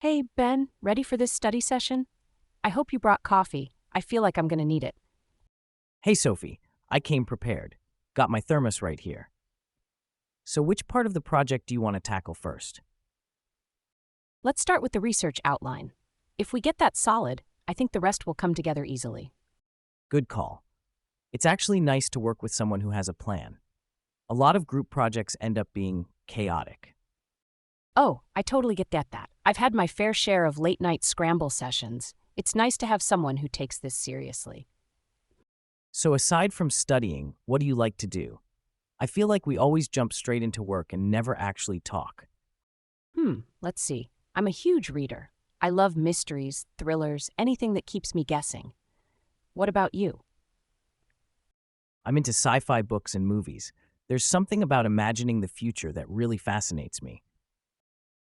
Hey, Ben, ready for this study session? I hope you brought coffee. I feel like I'm going to need it. Hey, Sophie, I came prepared. Got my thermos right here. So, which part of the project do you want to tackle first? Let's start with the research outline. If we get that solid, I think the rest will come together easily. Good call. It's actually nice to work with someone who has a plan. A lot of group projects end up being chaotic. Oh, I totally get that. I've had my fair share of late night scramble sessions. It's nice to have someone who takes this seriously. So, aside from studying, what do you like to do? I feel like we always jump straight into work and never actually talk. Let's see. I'm a huge reader. I love mysteries, thrillers, anything that keeps me guessing. What about you? I'm into sci fi books and movies. There's something about imagining the future that really fascinates me.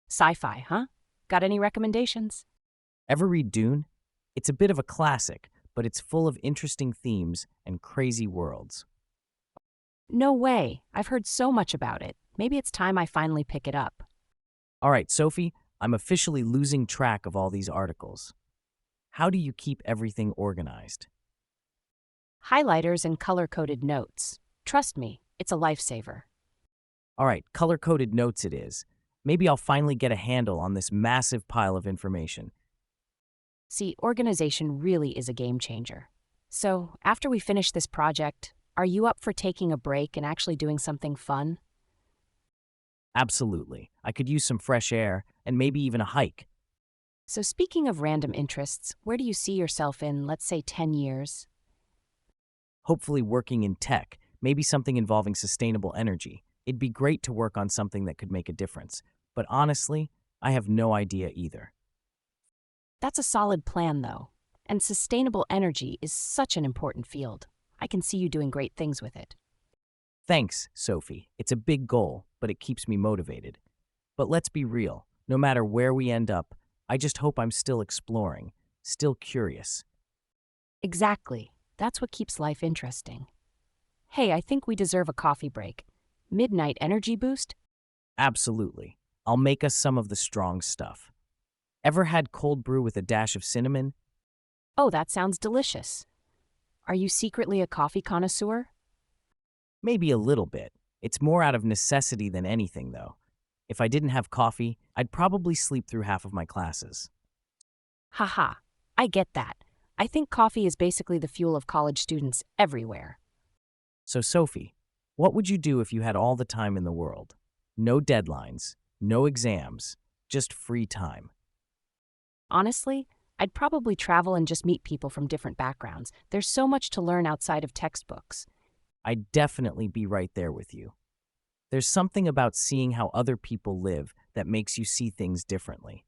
Sci fi, huh? Got any recommendations? Ever read Dune? It's a bit of a classic, but it's full of interesting themes and crazy worlds. No way. I've heard so much about it. Maybe it's time I finally pick it up. All right, Sophie, I'm officially losing track of all these articles. How do you keep everything organized? Highlighters and color coded notes. Trust me, it's a lifesaver. All right, color coded notes it is. Maybe I'll finally get a handle on this massive pile of information. See, organization really is a game changer. So, after we finish this project, are you up for taking a break and actually doing something fun? Absolutely. I could use some fresh air and maybe even a hike. So, speaking of random interests, where do you see yourself in, let's say, 10 years? Hopefully, working in tech, maybe something involving sustainable energy. It'd be great to work on something that could make a difference. But honestly, I have no idea either. That's a solid plan, though. And sustainable energy is such an important field. I can see you doing great things with it. Thanks, Sophie. It's a big goal, but it keeps me motivated. But let's be real. No matter where we end up, I just hope I'm still exploring, still curious. Exactly. That's what keeps life interesting. Hey, I think we deserve a coffee break. Midnight energy boost? Absolutely. I'll make us some of the strong stuff. Ever had cold brew with a dash of cinnamon? Oh, that sounds delicious. Are you secretly a coffee connoisseur? Maybe a little bit. It's more out of necessity than anything, though. If I didn't have coffee, I'd probably sleep through half of my classes. Haha, I get that. I think coffee is basically the fuel of college students everywhere. So, Sophie, what would you do if you had all the time in the world? No deadlines, no exams, just free time. Honestly, I'd probably travel and just meet people from different backgrounds. There's so much to learn outside of textbooks. I'd definitely be right there with you. There's something about seeing how other people live that makes you see things differently.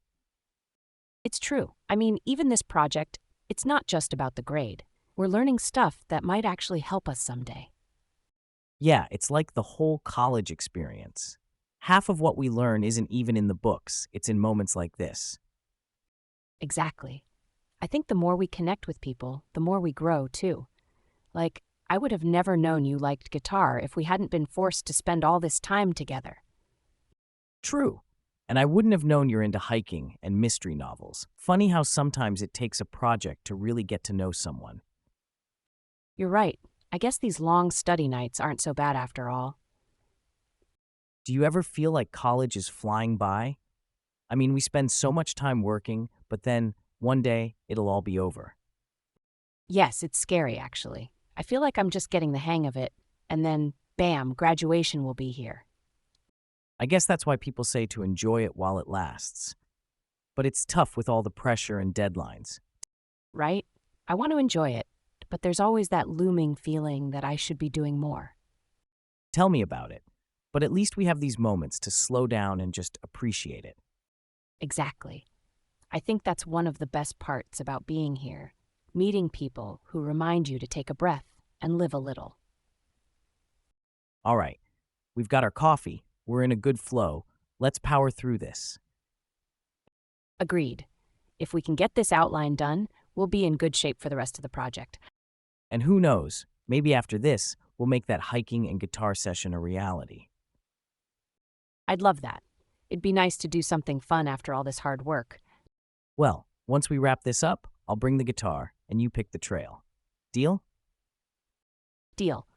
It's true. I mean, even this project, it's not just about the grade. We're learning stuff that might actually help us someday. Yeah, it's like the whole college experience. Half of what we learn isn't even in the books, it's in moments like this. Exactly. I think the more we connect with people, the more we grow, too. Like, I would have never known you liked guitar if we hadn't been forced to spend all this time together. True. And I wouldn't have known you're into hiking and mystery novels. Funny how sometimes it takes a project to really get to know someone. You're right. I guess these long study nights aren't so bad after all. Do you ever feel like college is flying by? I mean, we spend so much time working, but then one day it'll all be over. Yes, it's scary, actually. I feel like I'm just getting the hang of it, and then, bam, graduation will be here. I guess that's why people say to enjoy it while it lasts. But it's tough with all the pressure and deadlines. Right? I want to enjoy it, but there's always that looming feeling that I should be doing more. Tell me about it. But at least we have these moments to slow down and just appreciate it. Exactly. I think that's one of the best parts about being here, meeting people who remind you to take a breath and live a little. All right, we've got our coffee. We're in a good flow. Let's power through this. Agreed. If we can get this outline done, we'll be in good shape for the rest of the project. And who knows, maybe after this, we'll make that hiking and guitar session a reality. I'd love that. It'd be nice to do something fun after all this hard work. Well, once we wrap this up, I'll bring the guitar and you pick the trail. Deal? Deal.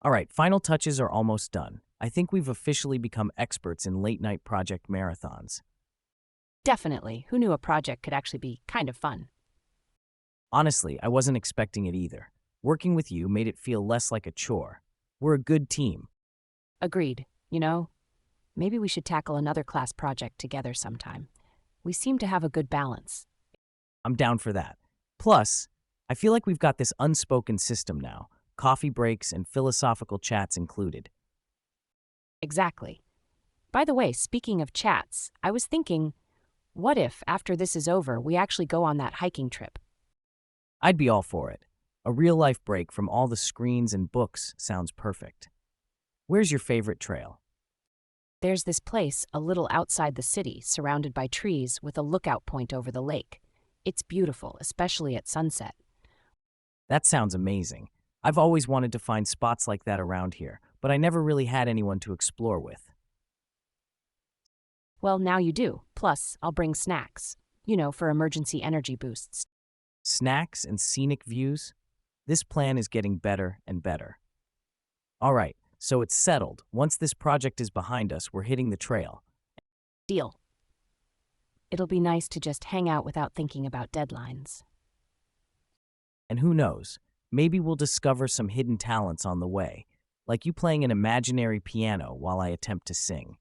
All right, final touches are almost done. I think we've officially become experts in late night project marathons. Definitely. Who knew a project could actually be kind of fun? Honestly, I wasn't expecting it either. Working with you made it feel less like a chore. We're a good team. Agreed. Maybe we should tackle another class project together sometime. We seem to have a good balance. I'm down for that. Plus, I feel like we've got this unspoken system now, coffee breaks and philosophical chats included. Exactly. By the way, speaking of chats, I was thinking, what if, after this is over, we actually go on that hiking trip? I'd be all for it. A real-life break from all the screens and books sounds perfect. Where's your favorite trail? There's this place a little outside the city, surrounded by trees with a lookout point over the lake. It's beautiful, especially at sunset. That sounds amazing. I've always wanted to find spots like that around here, but I never really had anyone to explore with. Well, now you do. Plus, I'll bring snacks. For emergency energy boosts. Snacks and scenic views? This plan is getting better and better. All right, so it's settled. Once this project is behind us, we're hitting the trail. Deal. It'll be nice to just hang out without thinking about deadlines. And who knows, maybe we'll discover some hidden talents on the way, like you playing an imaginary piano while I attempt to sing.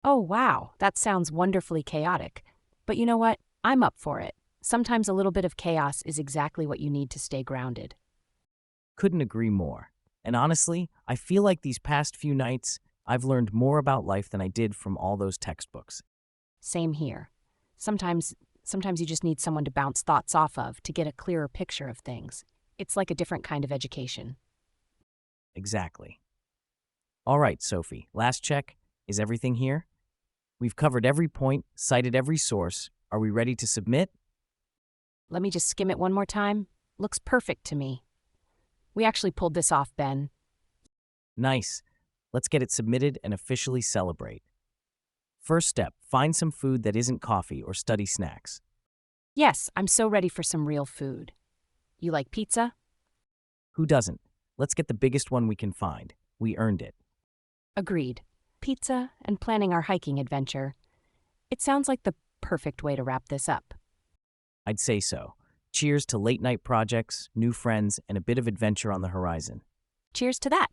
Oh, wow, that sounds wonderfully chaotic. But you know what? I'm up for it. Sometimes a little bit of chaos is exactly what you need to stay grounded. Couldn't agree more. And honestly, I feel like these past few nights, I've learned more about life than I did from all those textbooks. Same here. Sometimes you just need someone to bounce thoughts off of to get a clearer picture of things. It's like a different kind of education. Exactly. All right, Sophie, last check. Is everything here? We've covered every point, cited every source. Are we ready to submit? Let me just skim it one more time. Looks perfect to me. We actually pulled this off, Ben. Nice. Let's get it submitted and officially celebrate. First step, find some food that isn't coffee or study snacks. Yes, I'm so ready for some real food. You like pizza? Who doesn't? Let's get the biggest one we can find. We earned it. Agreed. Pizza and planning our hiking adventure. It sounds like the perfect way to wrap this up. I'd say so. Cheers to late night projects, new friends, and a bit of adventure on the horizon. Cheers to that!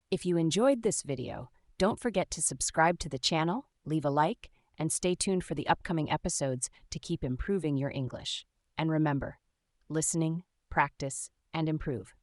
If you enjoyed this video, don't forget to subscribe to the channel, leave a like, and stay tuned for the upcoming episodes to keep improving your English. And remember, listening, practice, and improve.